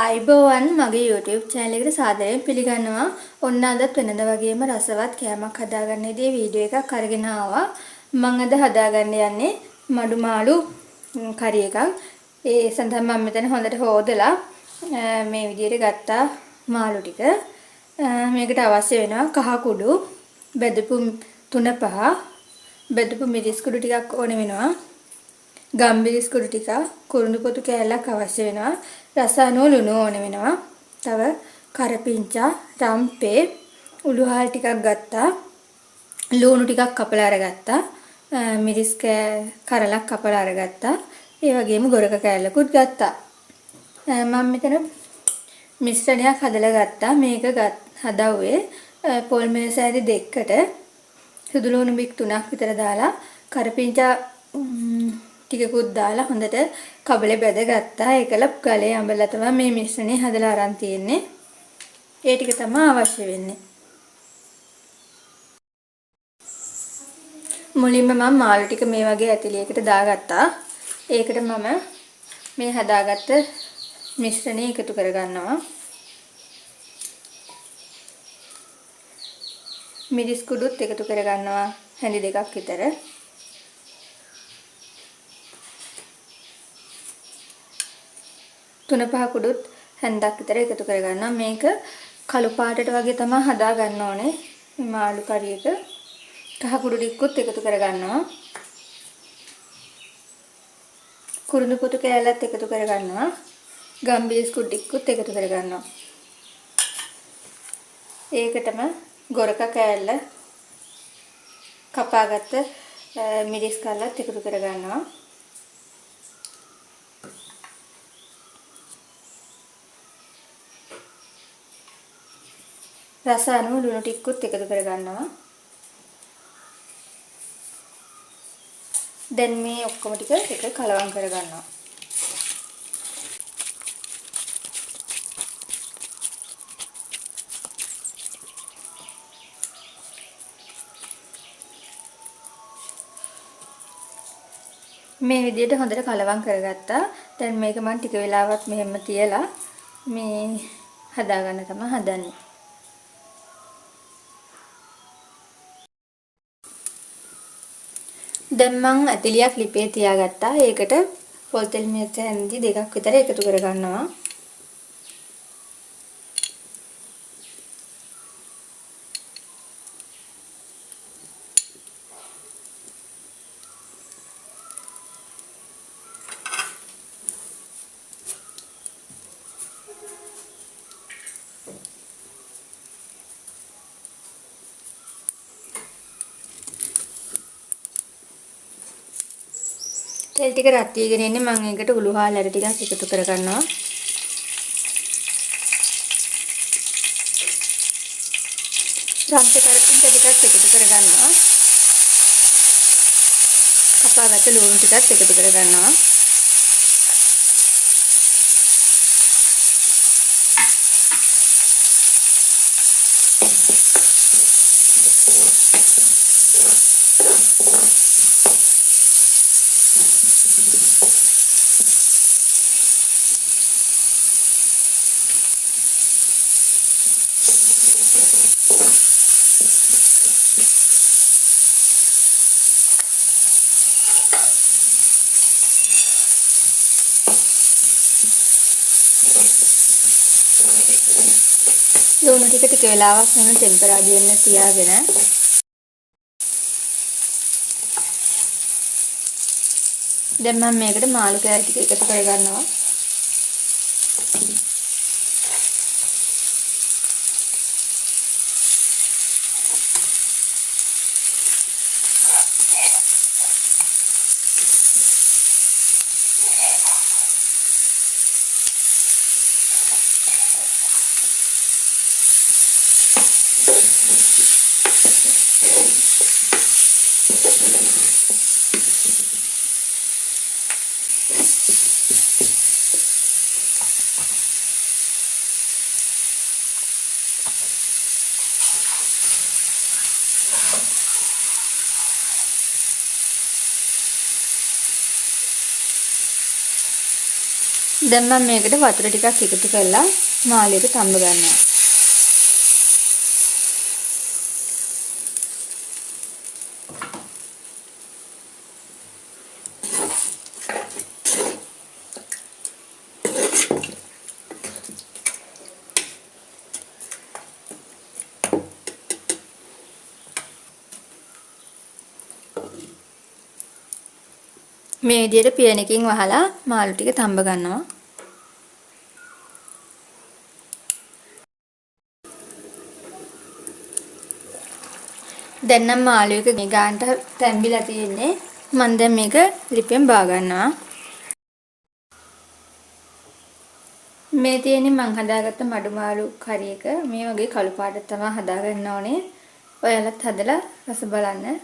අයිබෝවන් මගේ YouTube channel එකට සාදරයෙන් පිළිගන්නවා. ඔන්න අදත් වෙනද වගේම රසවත් කෑමක් හදාගන්නේදී වීඩියෝ එකක් අරගෙන ආවා. මම අද හදාගන්න යන්නේ මඩු මාළු කරි එකක්. ඒ සඳහා මම මෙතන හොඳට හොදලා මේ විදිහට ගත්තා මාළු ටික. මේකට අවශ්‍ය වෙනවා කහ කුඩු, බෙදපු 3-5, බෙදපු මිරිස් කුඩු ටිකක් ඕන වෙනවා. ගම්බිරිස් කුඩු ටික, කුරුඳු පොතු කෑල්ලක් අවශ්‍ය වෙනවා. රස අනුව ලුණු ඕන වෙනවා. තව කරපිංචා, රම්පේ, උළුහාල් ටිකක් ගත්තා. ලුණු ටිකක් කපලා අරගත්තා. මිරිස් කරලක් කපලා අරගත්තා. ඒ වගේම ගොරක කෑල්ලකුත් ගත්තා. මම මෙතන මිශ්‍රණයක් හදලා ගත්තා. මේක හදවුවේ පොල් මේසෑරි දෙකකට සුදු ලුණු බික් 3ක් විතර දාලා කරපිංචා ටිකකුත් දාලා හොඳට කබලේ බැදගත්තා. ඒකල ගලේ අඹලා තමයි මේ මිශ්‍රණය හදලා අරන් තියෙන්නේ. ඒ ටික තමයි අවශ්‍ය වෙන්නේ. මුලින්ම මම මාළු ටික මේ වගේ ඇතිලියකට දාගත්තා. ඒකට මම මේ හදාගත්ත මිශ්‍රණය එකතු කරගන්නවා. මිරිස් කුඩුත් එකතු කරගන්නවා හැඳි 2ක් විතර. තුන පහ කුඩුත් හැන්දක් විතර එකතු කරගන්නවා. මේක කළු පාටට වගේ තමයි හදා ගන්න ඕනේ. මේ මාළු කරි එක. කහ කුඩු ටිකකුත් එකතු කරගන්නවා. කුරුඳු පොතු කෑල්ලත් එකතු කරගන්නවා. ගම්බිරිස් කුඩු ටිකකුත් එකතු කරගන්නවා. ඒකටම ගොරක කෑල්ල කපාගත්ත මිරිස් කල්ලත් එකතු කරගන්නවා. රස අනුව ලුණු ටිකකුත් එකතු කරගන්නවා. දැන් මේ ඔක්කොම ටික එක කලවම් කරගන්නවා. මේ විදිහට හොඳට කලවම් කරගත්තා. දැන් මේක මම ටික වෙලාවක් මෙහෙම තියලා මේ හදාගන්න තමයි හදන්නේ. දැන් මම ඇතිලියක් ලිපේ තියාගත්තා. ඒකට පොල් තෙල් මිරිස් හැන්දි 2ක් විතර එකතු කරගන්නවා. තෙල් ටික රත් වීගෙන ඉන්නේ. මම ඒකට උළුහාල් ඇට ටිකක් එකතු කරගන්නවා. රම්පේ කරපිංචා ටිකක් එකතු කරගන්නවා. කපාගත්ත ලුණු ටිකක් එකතු කරගන්නවා. ලුණු ටික වෙලාවක් වෙන ටෙම්පරාදි වෙන්න තියාගෙන දැන් මම මේකට මාළු කෑලි ටික එකතු කරගන්නවා. දැන් මම මේකට වතුර ටිකක් එකතු කරලා මාළුවෙක තඹ ගන්නවා. මේ විදිහට පියනකින් වහලා මාළු ටික තඹ ගන්නවා. දැන් නම් මාළු එක ගානට තැම්බිලා තියෙන්නේ. මම දැන් මේක ලිපෙන් බා ගන්නවා. මේ තියෙන්නේ මං හදාගත්ත මඩු මාළු කරි එක. මේ වගේ කළු පාටක් තමයි හදාගන්න ඕනේ. ඔයාලත් හදලා රස බලන්න.